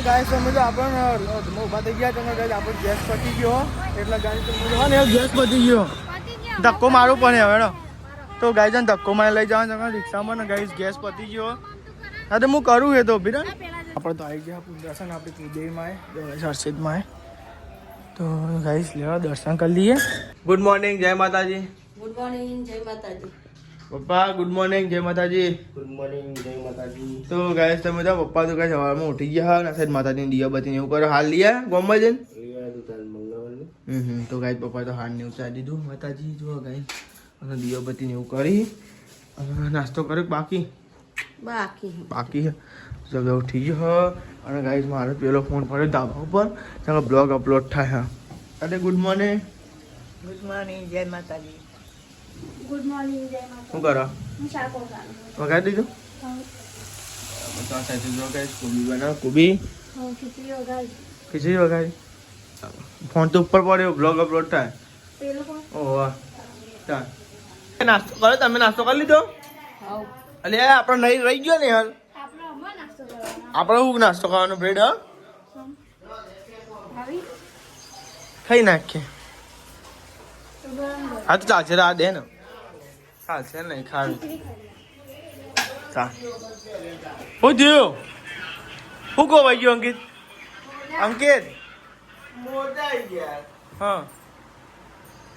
ગાય સમજો આપણને ઊભા થઈ ગયા તમે ગાય આપણો ગેસ પતી ગયો એટલે ગાય સમજો ને ગેસ પતી ગયો ધક્કો મારવું પડે હવે તો ગાય જઈને ધક્કો મારી લઈ જવાનું તમે રિક્ષામાં ને ગાય ગેસ પતી ગયો હા તો હું કરું એ તો ઉભી રહે આપણે તો આવી ગયા દર્શન આપણી કુલદેવીમાં હર્ષિદમાં તો ગાઈસ લેવા દર્શન કરી લઈએ ગુડ મોર્નિંગ જય માતાજી ગુડ મોર્નિંગ જય માતાજી પપ્પા ગુડ મોર્નિંગ જય માતાજી ગુડ મોર્નિંગ જય માતાજી. તો ગાઈસ તમે તો પપ્પા તો ગાઈસ સવારમાં ઉઠી ગયા ના સાઈડ માતાજીની દિયાબત્તી ને એવું કરો હાલ લીયા ગોમમાં જઈને તો ગાઈસ પપ્પા તો હાલ ને ઉતારી દીધું માતાજી જો ગાઈસ અને દિયાબત્તી ને એવું કરી અને નાસ્તો કર્યો બાકી બાકી જગ્યા ઉઠી ગયો અને ગાઈસ મારો પેલો ફોન પડ્યો ધાબા ઉપર ચાલો બ્લોગ અપલોડ થાય અરે ગુડ મોર્નિંગ જય માતાજી ગુડ મોર્નિંગ જય માતા શું કરો હું શાક વગાડું વગાડી દીધું તો આ સાઈડ જો ગાઈસ કોબી બનાવ કોબી હું ખીચડી વગાડી ખીચડી વગાડી ફોન તો ઉપર પડ્યો બ્લોગ અપલોડ થાય પેલો કોણ ઓહો ચાલ નાસ્તો કરો તમે નાસ્તો કરી લીધો હાઉ અલે આપણો નહીં રહી ગયો ને હાલ આપણે હમણાં નાસ્તો કરવાનો આપણે શું નાસ્તો કરવાનો બ્રેડ હા આવી ખાઈ નાખીએ તો ગરમ ગરમ હા તો ચાલશે આ દે ને ચાલશે નહીં ખાવી ખીચડી ખાઈ ચાલ શું થયું શું ગોવાઈ ગયો અંકિત અંકિત મોઢા યાર હા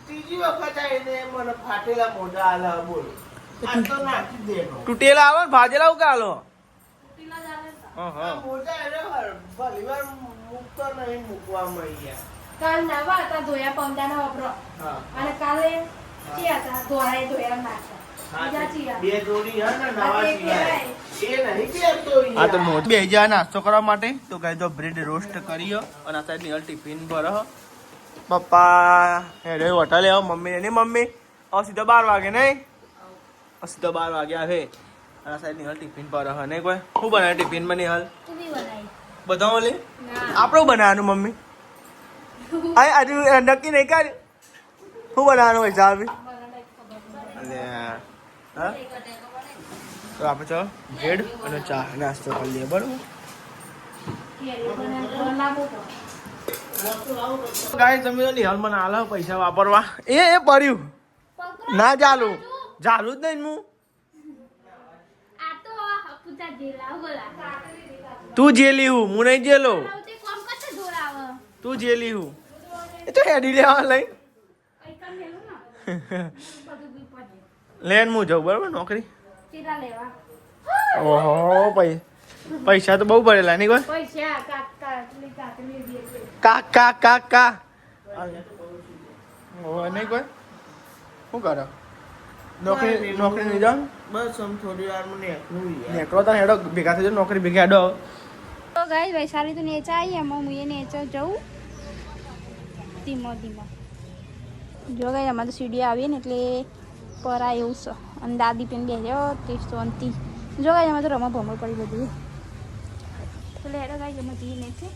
ત્રીજી વખત આવીને મને ફાટેલા મોઢા આલા બોલ આ તો નાખી દેનો તૂટેલા આવે ને ભાજેલા આવું કાલો પીલા જાવે હા આ હા મોઢા એને ભલીવાર મૂકતો નહીં મૂકવામાં યાર કાલ નવા હતા ધોયા પમદાના વાપરો હા અને કાલે ચી હતા ધોયા નાખ્યા બીજા ચીરા બે જોડી હે ને નવા આ તે સિવાય કહેવાય. એ નહીં પહેરતો આ તો યાર મોટી બે હજાર નાસ્તો કરવા માટે તો ગાય તો બ્રેડ રોસ્ટ કરીયો અને આ સાઈડ ની ટિફિન પર પપ્પા હેડે હોટલે આવો મમ્મી ને મમ્મી હવે સીધો 12 વાગે નહીં સીધો 12 વાગે આવે અને આ સાઈડ ની ટિફિન પર હ નહીં કોઈ શું બનાવે ટિફિન માં હાલ તું બી બનાવી બધા લે ના આપણું બનાવવાનું મમ્મી આ આજે નક્કી નહીં કર્યું શું બનાવવાનું હોય સાહેબ હા તો આપણે ચાલો બ્રેડ અને ચા નાસ્તો કરી લઈએ બરાબર ગાય તમે તો નિહાલ મને આલા પૈસા વાપરવા એ પડ્યું ના ચાલુ ચાલુ જ નહીં હું આ તો પૂછા જેલા બોલા તું જેલી હું નહીં જેલો તે કોમ કશે જોરાવ તું જેલી હું એ તો હેડી લેવા લઈ એકમ લેલું ના બધું બી પડે લેન હું જાઉં બરાબર નોકરી ચીરા લેવા ઓહો પૈસા તો બહુ ભરેલા નહીં કોઈ પૈસા કાટલી દે કા ઓહો નહીં કોઈ શું કરો નોકરી નહીં જાવ બસ આમ થોડી વાર મને એકલું યાર નેકળો તો હેડો ભેગા થઈ જાવ નોકરી ભેગા હેડો તો ગાઈસ વૈશાલી તો નેચા આવી એમાં હું એ નેચા જઉં ધીમો ધીમો જો ગાઈ અમારે તો સીડી આવીએ ને એટલે પરા એવું છે અને દાદી પેન બેસ્યો તે શાંતિ જો ગાઈ અમારે તો રમા ભમર પડી બધું એટલે હેડો ગાઈ અમે જઈએ નેચે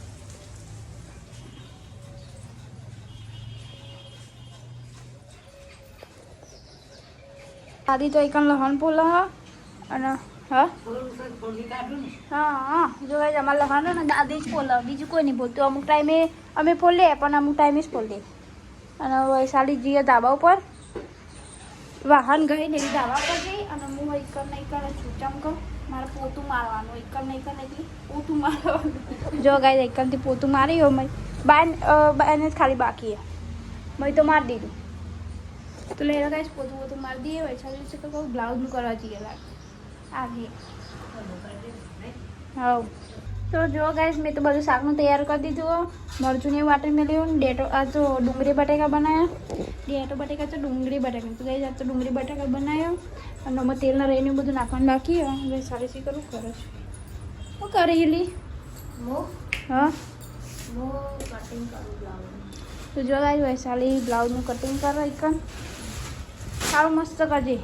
દાદી તો એક લહણ પોલા અને હા હા જો ગાઈસ અમારે લખાણ ને દાદી જ બોલે બીજું કોઈ નહીં બોલતું અમુક ટાઈમે અમે બોલીએ પણ અમુક ટાઈમે જ બોલીએ અને વૈશાલી જઈએ ધાબા ઉપર વાહન ગઈ ને ધાબા પર જઈ અને હું એકર નહીં કરે છૂટમ કહું મારે પોતું મારવાનું એકર નહીં કરે એટલે પોતું મારવાનું જો ગાઈસ એકરથી પોતું મારી હોય મેં બાયને જ ખાલી બાકી મેં તો મારી દીધું તો લઈ ગાઈસ પોતું મારી દઈએ વૈશાલી છે તો કહું બ્લાઉઝનું કરવા જઈએ લાગે આગે હા તો જો ગાઈસ મેં તો બધું શાકનું તૈયાર કરી દીધું મરચુંની વાટે મેળ્યું ડેટો આ તો ડુંગળી બટાકા બનાવ્યા ડેટો બટાકા તો ડુંગળી બટાકા તો ગાઈસ આ તો ડુંગળી બટાકા બનાવ્યો અને અમે તેલના રહીને બધું નાખવાનું બાકી હવે સારી સી કરું કરે છે શું કરે હિલી હા તો જો ગાઈસ વૈશાલી બ્લાઉઝનું કટિંગ કરો એકન સારું મસ્ત કરજે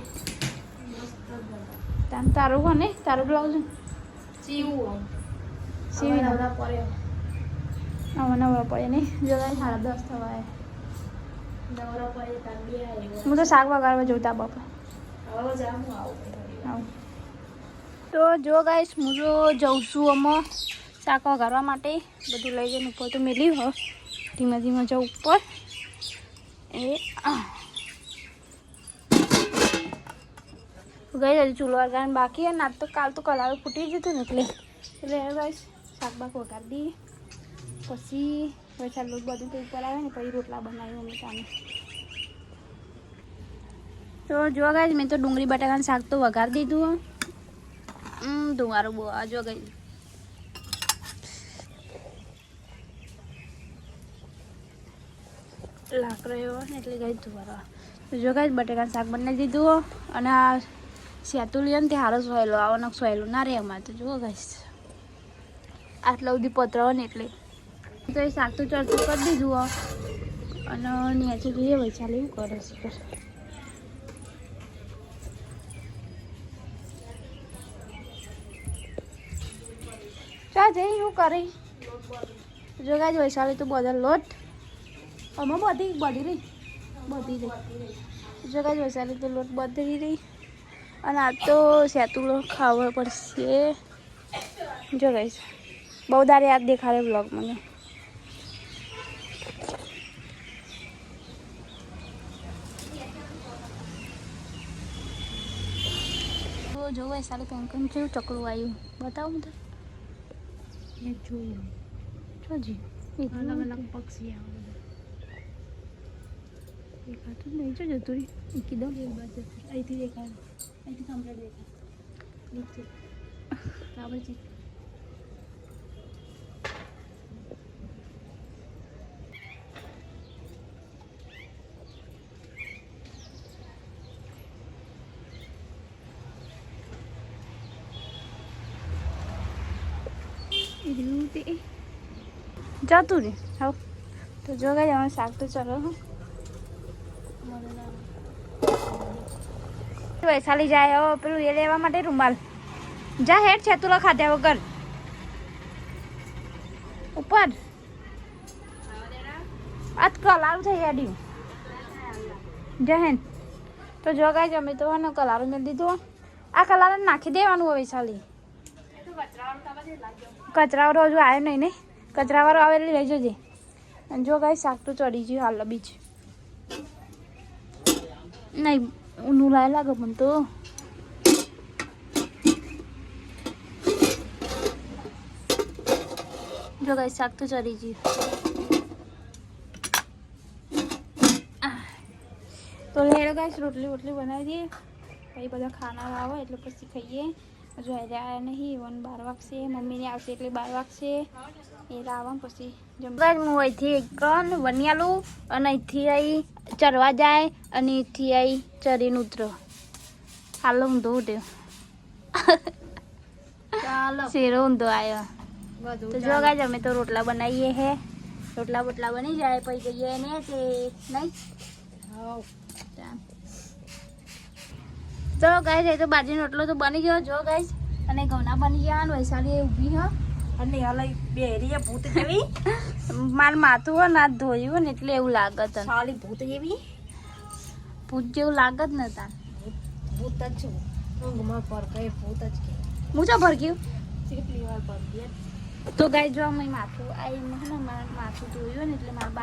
તારું કોને તારું બ્લાઉઝ સીવી નવરા પડે નહીં જો ગાઈસ 10:30 થવાય હું તો શાક વગાડવા જોતા બાપા તો જો ગાઈસ હું જો જઉં છું આમાં શાક વઘારવા માટે બધું લઈ જઈને ઉપર તો મેલ્યું હો. ધીમે ધીમે જાઉં ઉપર. ગઈ હજી ચૂલો વગાડવાનું બાકી અને આજ તો કાલ તો કલાવે ફૂટી જતું ને એટલે ગાઈસ શાક બાક વઘારી દઈએ. પછી વરસાદ લોટ બધું તો ઉપર આવે ને પછી રોટલા બનાવી મમ્મી તાને. તો જો ગાઈસ મેં તો ડુંગળી બટાકાનું શાક તો વઘારી દીધું. ધુવારો બહુ આ જો ગઈ લાકડો એવો ને એટલે ગઈ ધુવારો. તો જો ગાઈસ બટાકાનું શાક બનાવી દીધું અને આ સેતુલિયન તે હારો સોયલો આવવાનો સોયલો ના રે અમારે તો જુઓ ગાઈસ આટલા સુધી પતરાવો ને એટલે તો એ શાક તો ચડતું કરી દીધું અને નીચે જોઈએ વૈશાલી એવું કરે છે. ચા જઈ શું કરી જો ગાય વૈશાલી તો બધા લોટ અમે બધી રહી જો ગાય વૈશાલી તો લોટ બધી રહી અને આ તો સેતુલો ખાવો પડશે. જો ગાઈસ બહુ દારે યાદ દેખાડે બ્લોગ મને. તો જો વૈશાલી પેન્કન કેવું ચકલું આવ્યું બતાવું તો જોયું જોજી અલગ અલગ પક્ષી આવે દેખાતું નહીં જો જતું કીધું અહીંથી દેખાય અહીંથી કમ્પ્લીટ દેખાય નીચે બરાબર છે. જતું રે હા તો જો ગઈ અમારું શાક તો ચલો વૈશાલી જાય હવે પેલું એ લેવા માટે રૂમાલ જા હેડ છે તું ખાધ્યા વગર ઉપર આજ કલારું થઈ હેડ્યું જા હેન. તો જો ગઈ અમે તો ને કલારું મેળ દીધું આ કલાર નાખી દેવાનું હવે વૈશાલી કચરાવાળો હજુ આવ્યો નહીં ને કચરાવાળો આવે એટલે લઈ જજે. અને જો ગાય શાક તો ચડી ગયું હાલ બીજ નહીં ઊનું લાય લાગે પણ તો જો ગાય શાક તો ચડી ગયું. તો લેડો ગાય રોટલી બનાવી દઈએ પછી બધા ખાના આવે એટલે પછી ખાઈએ. હજુ આવ્યા નહીં 12 વાગશે મમ્મીને આવશે એટલે 12 વાગશે એ લાવવા પછી હું અહીંથી એકન વનિયાલું અને અહીંથી અહીં ચરવા જાય અને અહીંથી અહીં ચરીને ઉતરો હાલો ઊંધો ઉઠ્યો શેરો ઊંધો આવ્યો. તો જો ગાય અમે તો રોટલા બનાવીએ હે રોટલા બોટલા બની જાય પછી જઈએ ને તે નહીં ચલો ગાય જાય તો બાજરીનો રોટલો તો બની ગયો જો ગાય અને ઘઉંના બની ગયા અને વૈશાલી ઊભી હ અને હાલ બેરી ભૂત જેવી માર માથું હો ના ધોયું ને એટલે એવું લાગત સાલી ભૂત જેવી ભૂત જેવું લાગત ને તાર ભૂત જ છું ઊંઘમાં પર કઈ ભૂત જ કે હું ચો ભર ગયું કેટલી વાર પર ગયા. તો ગાય જો અમે માથું આઈ ને મારું માથું ધોયું ને એટલે મારા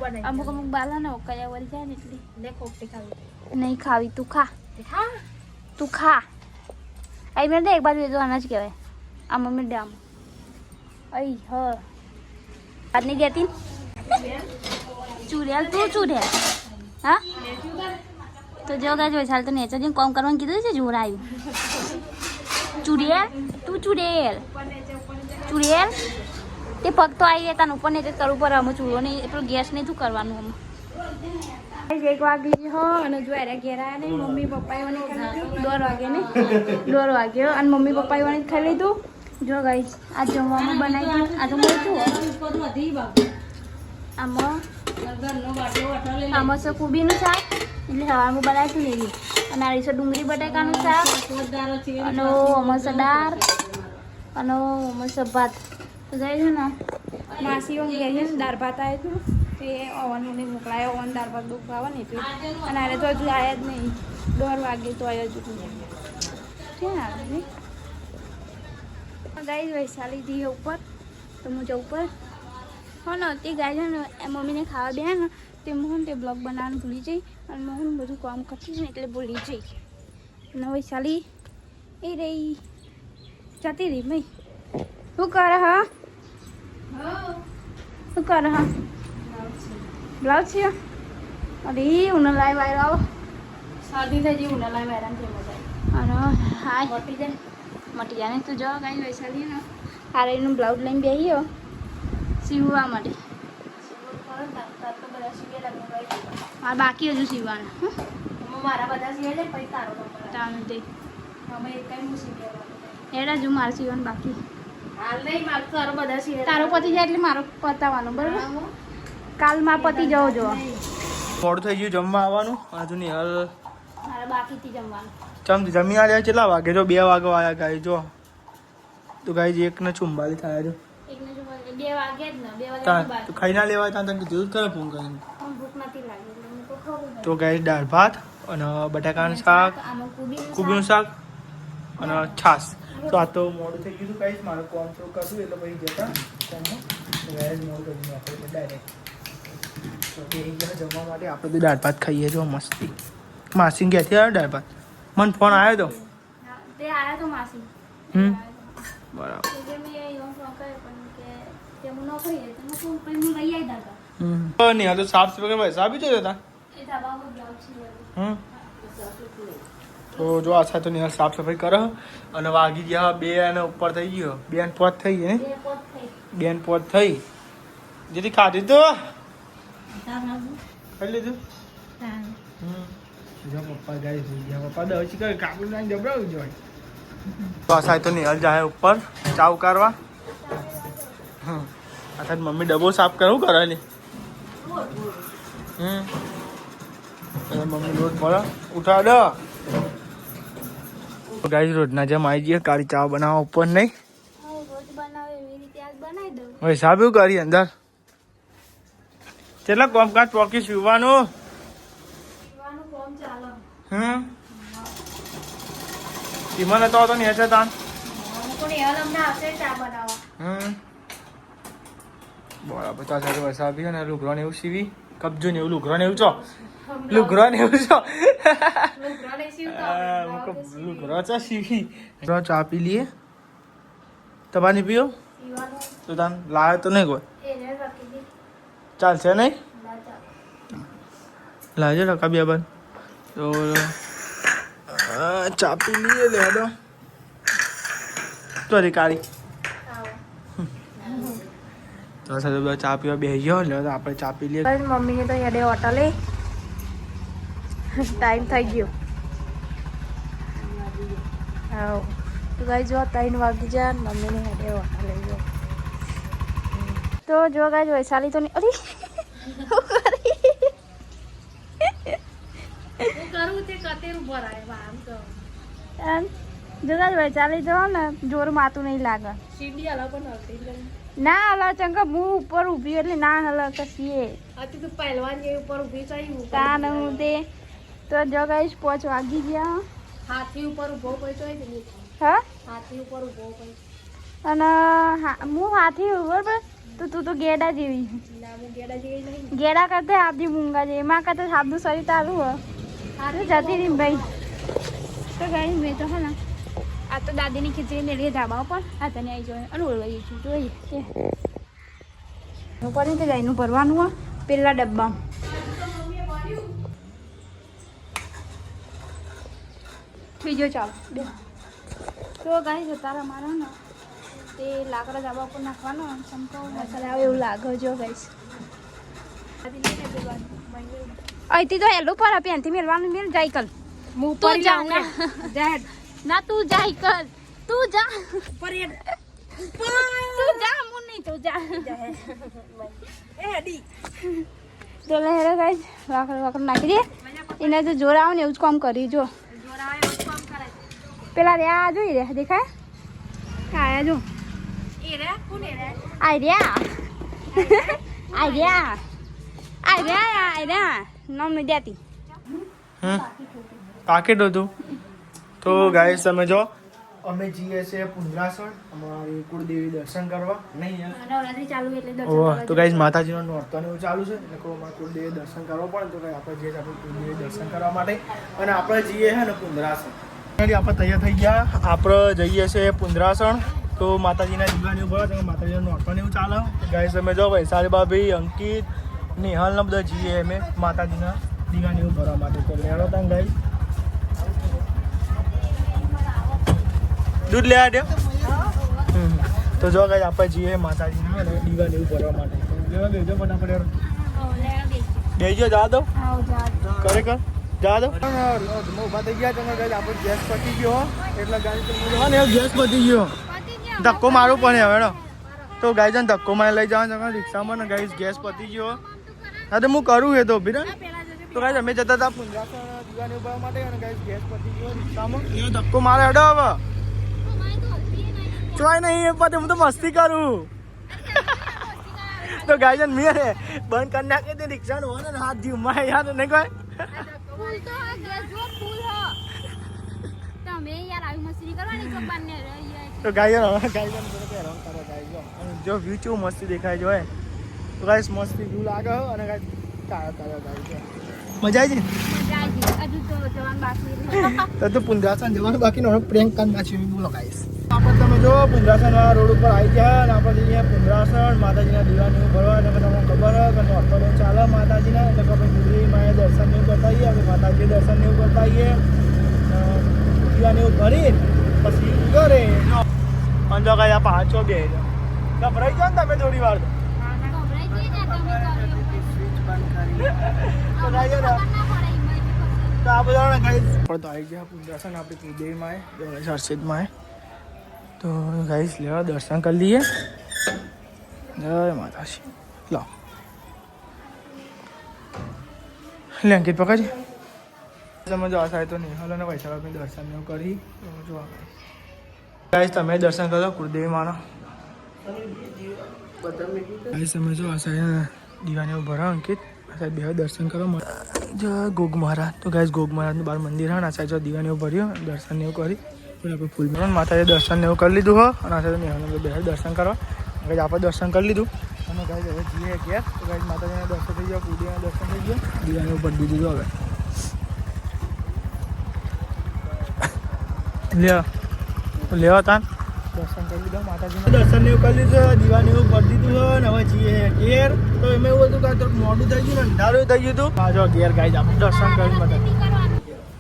બાલ અમુક બાલા ને ઓકયા વળી જાય ને એટલે લે કોકટી ખાવી નહીં ખાવી તું ખા તું ખા आई मेरे एक बार तो आना चाहिए आ मम्मी डाम आई हाँ बात नहीं कहती चूड़ियाल तू चूड़ियाल हाँ तो जो गए जो साल तो नेचर जी कॉम करवा कीधु छे जोर आयु चूड़ियाल तू चूड़ियाल चूड़ियाल ते पग तो आई तन ऊपर नहीं करू पर हम चूड़ो नहीं तो गैस नहीं तू करवानु हम एक वागे हो અને જો એરા ઘેરા ને મમ્મી પપ્પા એવાને ખાલી 2 વાગે ને 2 વાગ્યો અને મમ્મી પપ્પા એવાને ખાઈ લીધું. જો ગાઈસ આ જમવાનું બનાવી દીધું આ તો મોટું આમાં છે કુબીનું શાક એટલે હવાનું બનાવીશું લેવી અને આ છે ડુંગળી બટાકાનું શાક અને આમાં છે દાળ અને આમાં છે ભાત. તો જાય છે ને માસી ઘેર છે દાળ ભાત આવ્યું હતું તે ઓવન મને મોકલાયો ઓવન દાળ ભાત દુઃખ આવે ને એટલે અને આને તો હજુ આવ્યા જ નહીં 2 વાગે તો આવ્યા જ ક્યાં આવે ને ગાઈસ વૈશાલી દી ઉપર તો હું જઉં પર હા ને તે ગાય છે ને મમ્મીને ખાવા બે ને તે હું તે બ્લોગ બનાવવાનું ભૂલી જઈ અને હું બધું કામ કરતી ને એટલે ભૂલી જઈ અને વૈશાલી એ રહી જતી રહી ભાઈ શું કરે હા શું કરે હા બ્લાઉઝ છે અરે ઉના લાઈ વાયર આવો શાદી થઈ ગઈ ઉના લાઈ વાયરાન છે મજા અને હાય મટી જાય ને તું જો કાંઈ વૈશાલી ને હારે એનું બ્લાઉઝ લઈને બેસી સીવવા માટે મારે બાકી હજુ સીવવાના મારા બધા સીવે છે પછી તારો તારું તે અમે એક હું સીવ્યા એડા જો મારે સીવવાનું બાકી હાલ નહીં મારું તારો બધા સીવે તારો પતિ જાય એટલે મારો પતાવવાનો બરાબર કાલ માં પતિ જવો જો મોડું થઈ ગયું જમવા આવવાનું હજુ નહીં હાલ મારે બાકીથી જમવાનું જમી આવ્યા કેટલા વાગે જો 2 વાગે આવ્યા ગાય જો તો ગાય 1:44 થયા જો 2 વાગે જ ને 2 વાગે તું ખાઈ ના લેવાય ત્યાં તને કીધું કરે ફોન કરીને ભૂખ નથી લાગી એટલે હું તો ખાવું તો ગાય દાળ ભાત અને બટાકાનું શાક આમાં કુબીનું શાક અને છાશ તો આ તો મોડું થઈ ગયું ગાઈસ મારે કોમ તો કરવું એટલે પછી જતા કોમમાં ગાઈસ મોડું કરી આપણે ડાયરેક્ટ તો એ જમવા માટે આપણે તો દાળ ભાત ખાઈએ જો મસ્તી માસી ક્યાંથી આવ્યો દાળ ભાત મને ફોન આવ્યો તો તે આયા તો માસી બરાબર કે મેં એવું ફોન કર્યો પણ કે તે હું નોકરી જઈ તો હું પછી હું લઈ આવી દાદા નહીં આ તો સાફ સફાઈ પૈસા આપી જો હતા એ ધાબામાં બ્લાઉઝ છે તો જો આ સાથે નિહાલ સાફ સફાઈ કરે અને વાગી ગયા 2 અને ઉપર થઈ ગયો 2 અને 5 થઈ ગઈ ને 2 અને 5 થઈ જેથી ખાધી તો ખાઈ લીધું જો પપ્પા ગાય થઈ ગયા પપ્પા દવા ચીકર કાપડ નાખી જબરાવું જોઈએ તો આ સાથે તો નિહાલ જાય ઉપર ચા ઉકાળવા આ સાથે મમ્મી ડબ્બો સાફ કરવું કરેલી મમ્મી રોજ મળે ઉઠાડ ગાઈસ રોજના જેમ આવી જઈએ કાળી ચા બનાવવા ઉપર નહીં રોજ બનાવે એવી રીતે આજ બનાવી દઉં હવે સાહેબ એવું કરી અંદર કેટલા કામકાજ ચોકી સીવવાનું પીવાનું કોમ ચાલો ઈમન હતો નહીં હશે તાન પણ એવા અમને આવશે ચા બનાવવા બરાબર તો સાથે વસાવી ને લુગરો ને એવું સીવી કબજો ને એવું લુગરો ને એવું છો લુગરો ને એવું છો લુગરો ચા સીવી ચા પી લઈએ તમારી પીઓ તો તાન લાવે તો નહીં કોઈ ચાલશે નહીં લાવજો રકા બે બન તો ચા પી લઈએ લે દો તો કાળી તો સાથે બધા ચા પીવા બેસી ગયો એટલે આપણે ચા પી લઈએ મમ્મીને તો હેડે હોટલે ટાઈમ થઈ ગયો હા તો ગાઈ જો 3 વાગી જાય મમ્મીને હેડે હોટલે ગયો તો જો ગાઈ વૈશાલી તો નહીં અરે જો ગાઈ વૈશાલી જો ને જોર માતું નહીં લાગે ના હલા ચંકા હું ઉપર ઊભી એટલે ના હલા કશીએ તું પહેલવાન જે ઉપર ઊભી થઈ કાન હું તે તો જો ગાઈસ 5 વાગી ગયા હાથી ઉપર ઊભો પડ્યો હા હાથી ઉપર ઊભો પડ્યો અને હું હાથી ઉપર તો તું તો ગેડા જેવી ના હું ગેડા જેવી નહીં ગેડા કરતે હાથી મૂંગા જેવી માં કરતે હાથનું શરીર તારું હો હારું જતી રહી ભાઈ તો ગાઈસ મેં તો હે ને આ તો દાદીની ખીચડી મેળવી ધાબા પર આ તને આવી જોઈએ અને ઓળવાઈ છું જોઈએ તે ઉપર તો ગાયનું ભરવાનું હોય પેલા ડબ્બા બીજો ચાલો બે તો ગાય જતા મારો ને તે લાકડા ધાબા ઉપર નાખવાનો ચમકો મસાલા આવે એવું લાગે જો ગાઈસ અહીંથી તો હેલું પર પેનથી મેળવાનું મેળ જાય કલ તું જા ના તું જાય કર તું જા તું જા મું નહીં તું જા એ હડી તો લે રે ગાઈસ વાકડ નાખી દે એને જો જોર આવે ને એવું જ કામ કરી જો જોર આવે એવું જ કામ કરે પેલા રે આ જોઈ રે દેખાય આયા જો એ રે કોણ એ રે આર્યા નામ નહીં દેતી પાકેટ હતું તો ગાઈસ તમે જો અમે જઈએ છીએ પુંજરાસણ અમારી કુળદેવી દર્શન કરવા નહીં યાર નવરાત્રી ચાલુ એટલે દર્શન ઓહ કરવા તો ગાઈઝ માતાજીનો નોરતો ને એવું ચાલુ છે એટલે કહો અમારે કુળદેવી દર્શન કરવા પડે તો આપણે જઈએ છીએ આપણે કુળદેવી દર્શન કરવા માટે અને આપણે જઈએ છે ને પુંજરાસણ આપણે તૈયાર થઈ ગયા આપણે જઈએ છીએ પુંજરાસણ તો માતાજીના દીવાની ઉપર તમે માતાજીનો નોરતો ને એવું ચાલે ગાઈઝ અમે જો વૈશાલી ભાભી અંકિત નિહાલને બધા જઈએ અમે માતાજીના દીવાની એવું ભરવા માટે તો લેણો તા ગાઈઝ દૂધ લેવા દે તો જો ગાઈઝ આપણે જઈએ માતાજીના દીવાની એવું ભરવા માટે લેવા બેજો ફટાફટ યાર બેજો જા દો ખરેખર જા દો ઉભા થઈ ગયા તમે ગાઈઝ આપણે ગેસ પતી ગયો એટલે ગાઈઝ ગેસ પતી ગયો ધક્કો મારવું પડે હવે તો ગાઈઝ ને ધક્કો મારી લઈ જવાનું તમે રિક્ષામાં ને ગાઈઝ ગેસ પતી ગયો હા તો હું કરું એ તો ઉભી તો ગાઈઝ અમે જતા હતા પુંજરાસણ દીવાની ઉભા માટે અને ગાઈઝ ગેસ પતી ગયો રિક્ષામાં એ ધક્કો મારે હડો હવે ચોય નહીં એ પછી હું તો મસ્તી કરું તો ગાઈઝ મેં બંધ કરી નાખી દે રિક્ષાનું હોય ને હાથ જીવમાં યાર નહીં કોઈ તો જો વ્યૂ કેવું મસ્તી દેખાય જો તો ગાઈસ મસ્તી વ્યૂ લાગે અને ગાઈસ મજા આવી છે તો પુંજરાસણ જવાનું બાકી નો પ્રેન્ક કરી નાખ્યું બોલો ગાઈસ આપણે તમે જો પુંજરાસણ રોડ ઉપર આવી ગયા અને આપણે જઈએ પુંજરાસણ માતાજીના દીવાની ભરવા એટલે તમને ખબર હોય કે નોરતો ચાલે માતાજીના એટલે આપણે ગુરુજી માએ દર્શન એવું કરતા આવીએ આપણે માતાજી દર્શન એવું કરતા આવીએ દીવાની એવું ભરી પછી ઘરે અંજો કાંઈ આ પાંચો બે ગભરાઈ જાઓ ને તમે થોડી વાર તો આ બધા ગાઈસ પણ તો આવી ગયા દર્શન આપણી કુળદેવી માએ હર્ષિદ માએ તો ગાઈસ લેવા દર્શન કરી લઈએ જય માતાજી લો લે અંકિત પકડજે તમે જો આ સાહેબ તો નિહાલ અને વૈશાલી દર્શન એવું કરી જો ગાઈસ તમે દર્શન કરો કુળદેવી માના ગાઈસ તમે જો આ સાહેબ દીવાની ભરા અંકિત આ સાહેબ બે દર્શન કરો જો ગોગ મહારાજ તો ગાઈસ ગોગ મહારાજનું બાર મંદિર હા આ સાહેબ જો દીવાની ભર્યો દર્શન એવું કરી આપણે ફૂલ માતાજી દર્શન એવું કરી લીધું હો અને આ સાહેબ નિહાલ બે દર્શન કરવા ગાઈસ આપણે દર્શન કરી લીધું અને ગાઈસ હવે જઈએ ઘેર તો ગાઈસ માતાજીના દર્શન થઈ ગયા કુળદેવીના દર્શન થઈ ગયા દીવાની ઉપર દીધું હવે લેવા તા દર્શન કરી લીધા માતાજીના દર્શન એવું કરી લીધું દીવાની એવું કરી દીધું હોય ને હવે જઈએ ઘેર તો એમાં એવું હતું કે તો મોડું થઈ ગયું ને અંધારું થઈ ગયું હતું હા જો ઘેર ગાઈ આપણે દર્શન કરી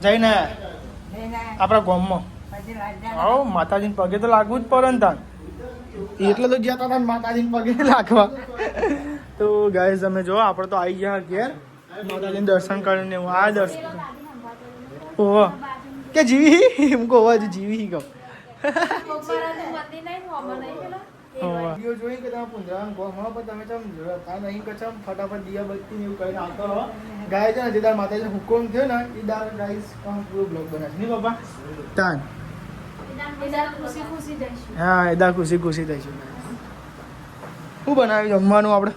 જઈને આપણા ગામમાં આવો માતાજીને પગે તો લાગવું જ પડે ને તાન એટલે તો જ્યાં હતા માતાજીને પગે લાગવા તો ગાઈઝ અમે જો આપણે તો આવી ગયા ઘેર માતાજીને દર્શન કરીને આ દર્શન ઓહો કે જીવી એમ કહો હજી જીવી કહો જોઈ કે તમે પુંજરાન ગોમાં પણ તમે ચમ હતા નહીં કે ચમ ફટાફટ દિયા બત્તી એવું કરીને આવતો રહો ગાય છે ને જે દાર માતાજી હુકમ થયો ને એ દાર ગાઈસ પૂરો બ્લોગ બનાવશે નહીં બાપા તાન હા એ દાર ખુશી ખુશી થઈશું શું બનાવ્યું જમવાનું આપણે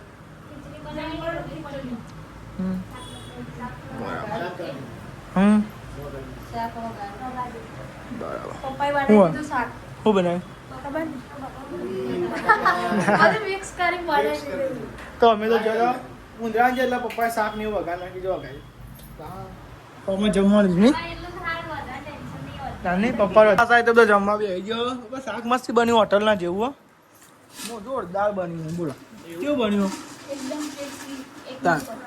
શું બનાવ્યું તો અમે તો જો ઊંધરા છે એટલે પપ્પાએ શાક ને એવું વઘાર નાખી જો વઘારી અમે જમવાનું જ નહીં નહીં પપ્પા સાહેબ તો બધા જમવા બી આવી ગયો બસ શાક મસ્તી બન્યું હોટલના જેવું હો જોરદાર બન્યું બોલો કેવું બન્યું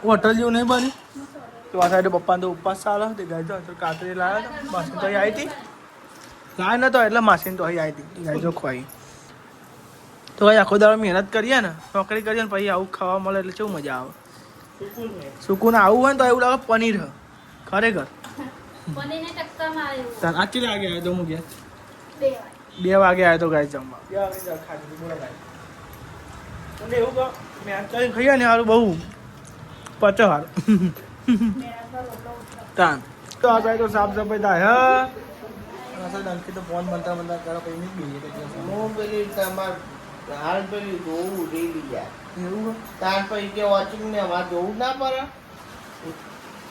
હોટલ જેવું નહીં બન્યું તો આ સાઈડ પપ્પાને તો ઉપવાસ ચાલે તે ગાય તો કાતરી લાવ્યા હતા માસી તો અહીં આવી હતી લાય નતો એટલે માસીને તો અહીં આવી હતી ગાય જો ખવાઈ તો ભાઈ આખો દાડો મહેનત કરીએ ને નોકરી કરીએ ને પછી આવું ખાવા મળે એટલે કેવું મજા આવે સુકૂન આવું હોય ને તો એવું લાગે પનીર હ ખરેખર આટલી વાગે આવ્યો તો હું ગયા 2 વાગે આવ્યો તો ગાય જમવા 2 વાગે ખાધી બોલો ગાય એટલે એવું કહો મેં કરીને ખાઈએ ને સારું બહુ પચો સારું તાન તો આ સાઈડ તો સાફ સફાઈ થાય હા અંકિત તો ફોન બનતા કરો પછી પેલી તમાર હાલ પેલી જોવું ઉડેલી જાય એવું તાર પછી કે વોચિંગ ને અમારે જોવું ના પડે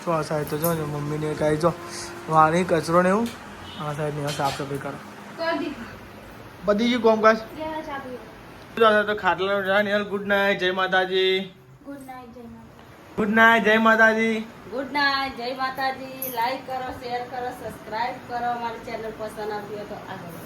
તો આ સાઈડ તો જો ને મમ્મીને કાંઈ જો વાણી કચરો ને એવું આ સાઈડ ને સાફ સફાઈ કરો કરી દીધું. બધી ગયું કોમકાજ ગેસ આપી. તો ખાટલા ગુડ નાઇટ જય માતાજી ગુડ નાઇટ જય માતા. ગુડ નાઇટ જય માતાજી ગુડ નાઇટ, જય માતાજી. લાઈક કરો, શેર કરો, સબસ્ક્રાઇબ કરો. અમારી ચેનલ પસંદ આવી હોય તો આગળ